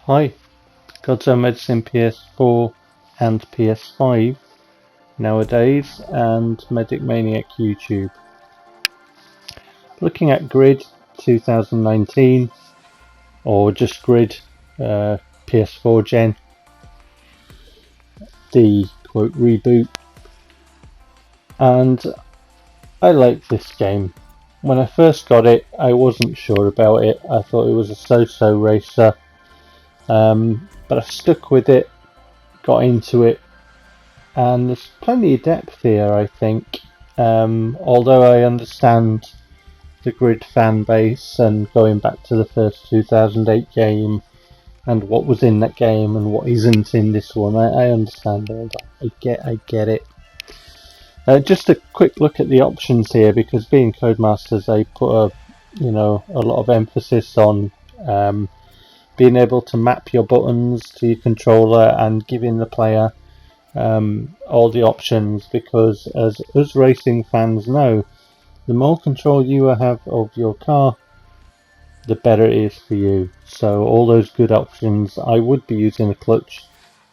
Hi, Godzo Medicine PS4 and PS5 nowadays, and Medic Maniac YouTube. Looking at Grid 2019, or just Grid PS4 gen, the quote reboot, and I like this game. When I first got it, I wasn't sure about it. I thought it was a so-so racer. But I stuck with it, got into it, and there's plenty of depth here, I think. Although I understand the Grid fan base and going back to the first 2008 game and what was in that game and what isn't in this one, I understand all that. I get it. Just a quick look at the options here, because being Codemasters, they put a lot of emphasis on being able to map your buttons to your controller and giving the player all the options, because as us racing fans know, the more control you have of your car, the better it is for you. So all those good options, I would be using a clutch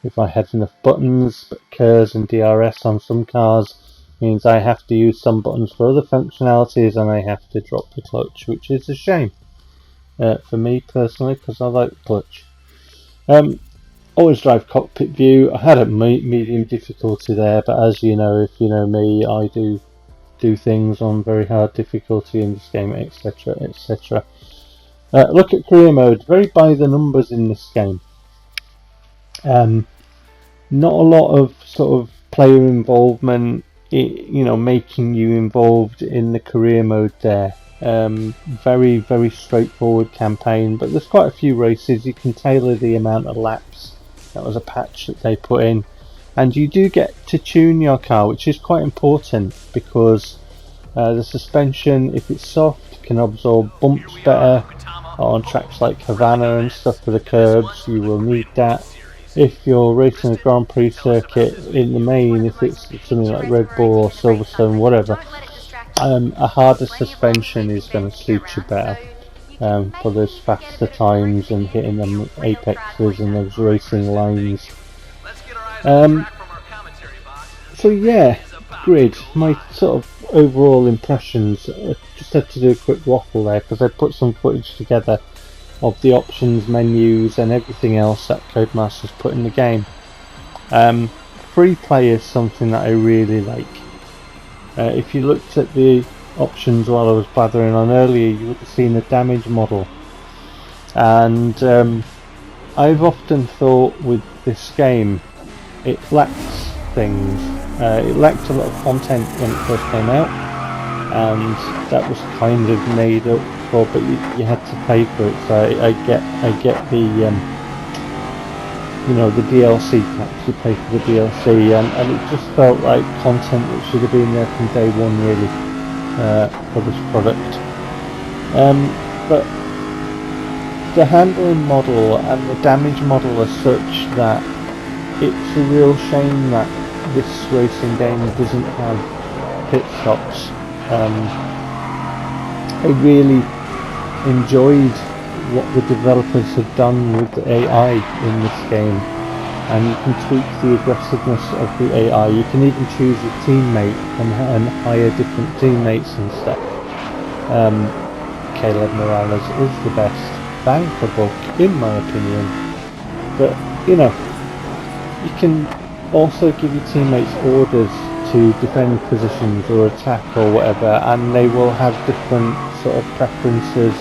if I had enough buttons, but KERS and DRS on some cars means I have to use some buttons for other functionalities and I have to drop the clutch, which is a shame for me personally, because I like the clutch. Always drive cockpit view. I had a medium difficulty there, but as you know, if you know me, I do things on very hard difficulty in this game, etc, etc. Look at career mode, very by the numbers in this game. Not a lot of sort of player involvement, making you involved in the career mode there. Very, very straightforward campaign, but there's quite a few races. You can tailor the amount of laps. That was a patch that they put in, and you do get to tune your car, which is quite important, because the suspension, if it's soft, can absorb bumps better. On tracks like Havana and stuff for the curbs, you will need that. If you're racing a Grand Prix circuit in the main, if it's something like Red Bull or Silverstone, whatever, a harder suspension is going to suit you better for those faster times and hitting them apexes and those racing lines. So yeah, Grid, my sort of overall impressions. I just had to do a quick waffle there because I put some footage together of the options, menus and everything else that Codemasters put in the game. Free play is something that I really like. If you looked at the options while I was blathering on earlier, you would have seen a damage model, and I've often thought with this game it lacks things. It lacked a lot of content when it first came out, and that was kind of made up for, but you had to pay for it. So I get the the DLC packs. You pay for the DLC, and it just felt like content that should have been there from day one, really, for this product. But the handling model and the damage model are such that it's a real shame that this racing game doesn't have pit stops. I really enjoyed what the developers have done with the AI in this game, and you can tweak the aggressiveness of the AI. You can even choose your teammate and hire different teammates and stuff. Caleb Morales is the best bang for buck in my opinion, but you can also give your teammates orders to defend positions or attack or whatever, and they will have different sort of preferences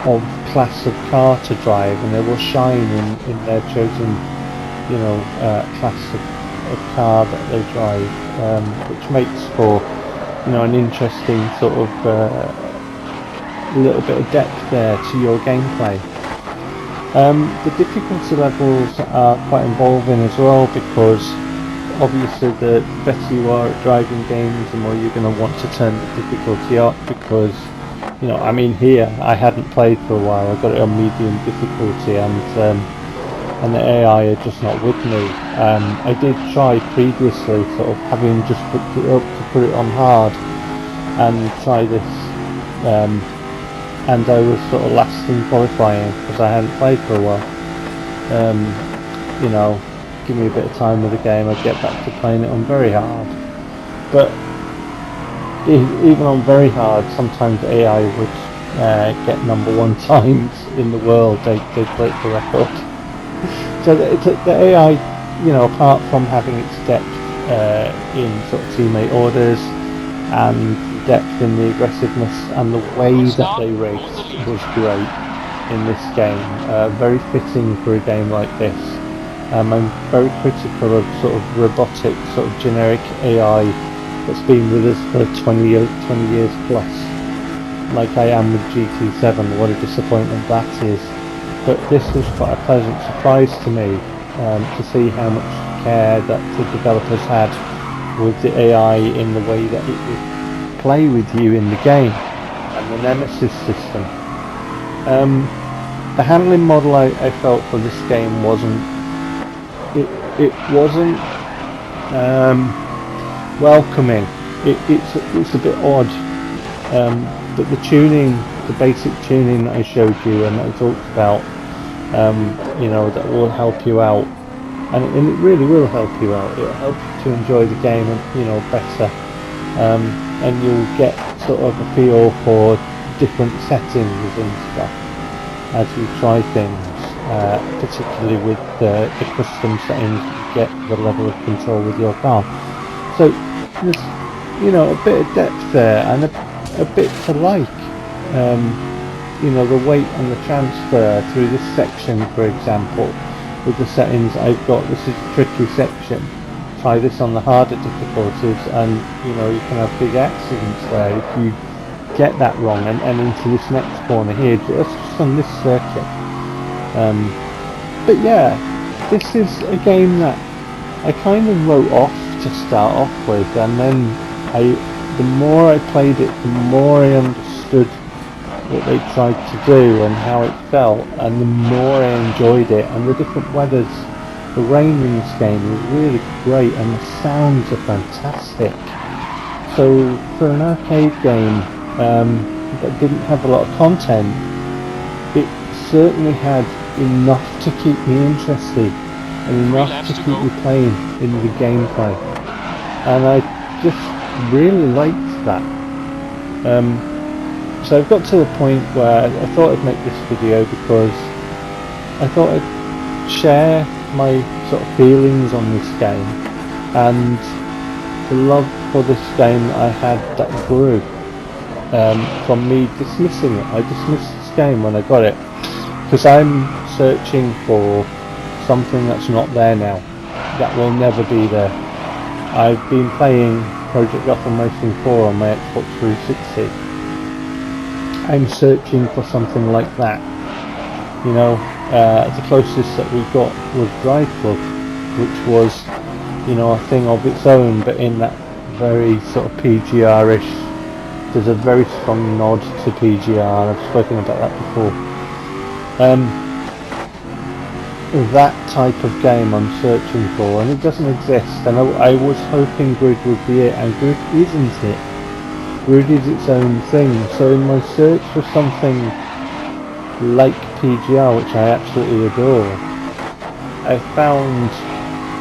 of class of car to drive, and they will shine in their chosen class of car that they drive, which makes for an interesting sort of little bit of depth there to your gameplay. The difficulty levels are quite involving as well, because obviously the better you are at driving games, the more you're going to want to turn the difficulty up, because here I hadn't played for a while. I got it on medium difficulty, and the AI are just not with me. I did try previously, sort of having just picked it up to put it on hard and try this, and I was sort of last in qualifying because I hadn't played for a while. you know, give me a bit of time with the game, I'd get back to playing it on very hard. But even on very hard, sometimes AI would get #1 times in the world. They break the record. So the AI, you know, apart from having its depth in sort of teammate orders and depth in the aggressiveness and the way that they raced was great in this game. Very fitting for a game like this. I'm very critical of sort of robotic, sort of generic AI that's been with us for 20 years plus. Like I am with GT7, what a disappointment that is. But this was quite a pleasant surprise to me, to see how much care that the developers had with the AI in the way that it would play with you in the game, and the Nemesis system. The handling model I felt for this game wasn't welcoming. It's a bit odd, but the tuning, the basic tuning that I showed you and that I talked about, you know, that will help you out, and it really will help you out. It'll help you to enjoy the game, you know, better, and you'll get sort of a feel for different settings and stuff as you try things, particularly with the custom settings you get for the level of control with your car. So there's, you know, a bit of depth there and a bit to like. You know, the weight and the transfer through this section, for example, with the settings I've got. This is a tricky section. Try this on the harder difficulties, and you know, you can have big accidents there if you get that wrong, and into this next corner here, just on this circuit. But yeah, this is a game that I kind of wrote off to start off with, and then the more I played it, the more I understood what they tried to do and how it felt, and the more I enjoyed it, and the different weathers. The rain in this game was really great, and the sounds are fantastic. So for an arcade game that didn't have a lot of content, it certainly had enough to keep me interested and enough to keep me playing in the gameplay, and I just really liked that. So I've got to the point where I thought I'd make this video because I thought I'd share my sort of feelings on this game and the love for this game that I had that grew from me dismissing it. I dismissed this game when I got it because I'm searching for something that's not there now, that will never be there. I've been playing Project Gotham Racing 4 on my Xbox 360. I'm searching for something like that. You know, the closest that we got was Drive Club, which was, you know, a thing of its own, but in that very sort of PGR-ish. There's a very strong nod to PGR, and I've spoken about that before. That type of game I'm searching for, and it doesn't exist, and I was hoping Grid would be it, and Grid isn't it. Grid is its own thing. So in my search for something like PGR, which I absolutely adore, I found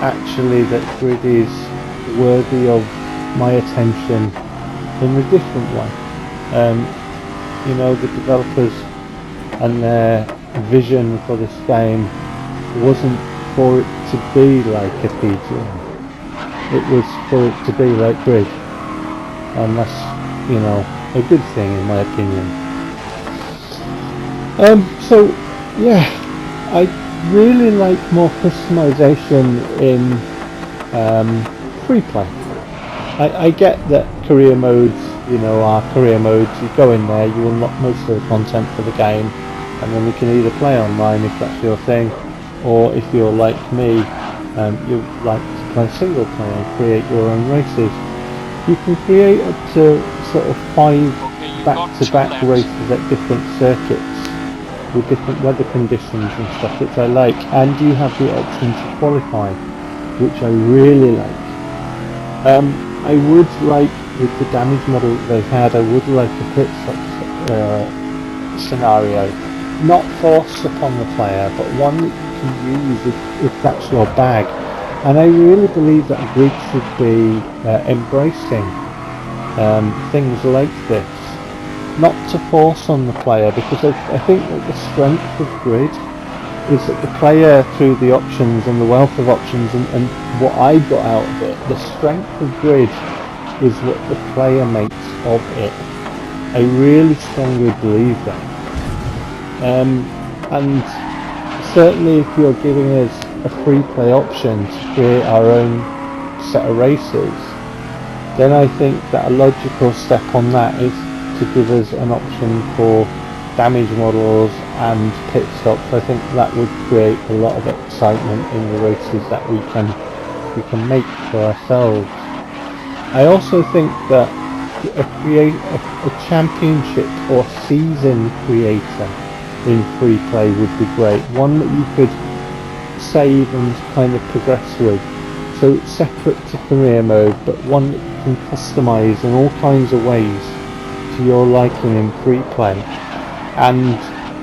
actually that Grid is worthy of my attention in a different way. You know, the developers and their vision for this game wasn't for it to be like a PGR. It was for it to be like Grid, and that's, you know, a good thing in my opinion. So yeah, I really like more customization in free play. I get that career modes, you know, are career modes. You go in there, you unlock most of the content for the game, and then you can either play online if that's your thing, or if you're like me, you like to play single player and create your own races. You can create up to sort of 5 back-to-back races at different circuits with different weather conditions and stuff, which I like, and you have the option to qualify, which I really like. I would like, with the damage model that they had, I would like a pit stop scenario, not forced upon the player, but one that you can use if that's your bag. And I really believe that grid should be embracing things like this. Not to force on the player, because I think that the strength of grid is that the player, through the options and the wealth of options and what I got out of it, the strength of grid is what the player makes of it. I really strongly believe that. And certainly if you're giving us a free play option to create our own set of races, then I think that a logical step on that is to give us an option for damage models and pit stops. I think that would create a lot of excitement in the races that we can make for ourselves. I also think that a championship or season creator in free play would be great. One that you could save and kind of progress with. So it's separate to career mode, but one that you can customize in all kinds of ways to your liking in free play. And,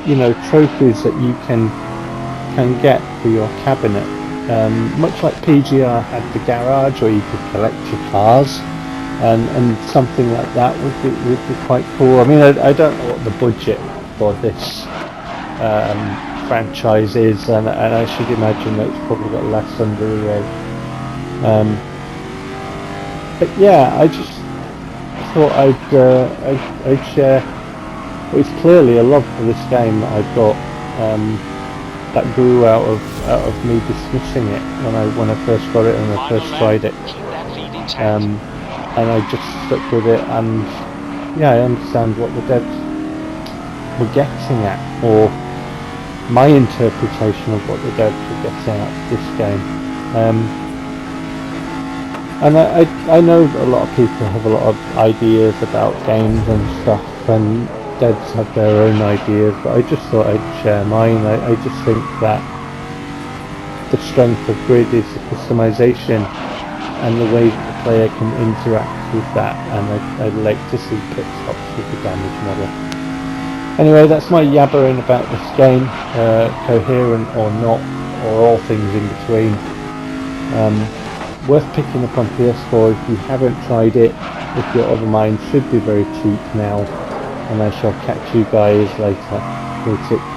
you know, trophies that you can get for your cabinet. Much like PGR had the garage where you could collect your cars. And something like that would be quite cool. I mean, I don't know what the budget for this franchise is, and I should imagine that it's probably got less under EA. But yeah, I just thought I'd share. Well, it's clearly a love for this game that I've got. That grew out of me dismissing it when I first got it and I first tried it. And I just stuck with it, and yeah, I understand what the devs were getting at, or my interpretation of what the devs were getting at this game. And I know that a lot of people have a lot of ideas about games and stuff, and devs have their own ideas, but I just thought I'd share mine. I just think that the strength of grid is the customization and the way that the player can interact with that, and I'd like to see pit stops with the damage model. Anyway, that's my yabbering about this game, coherent or not, or all things in between. Worth picking up on PS4 if you haven't tried it. If your other mind should be very cheap now, and I shall catch you guys later. That's it.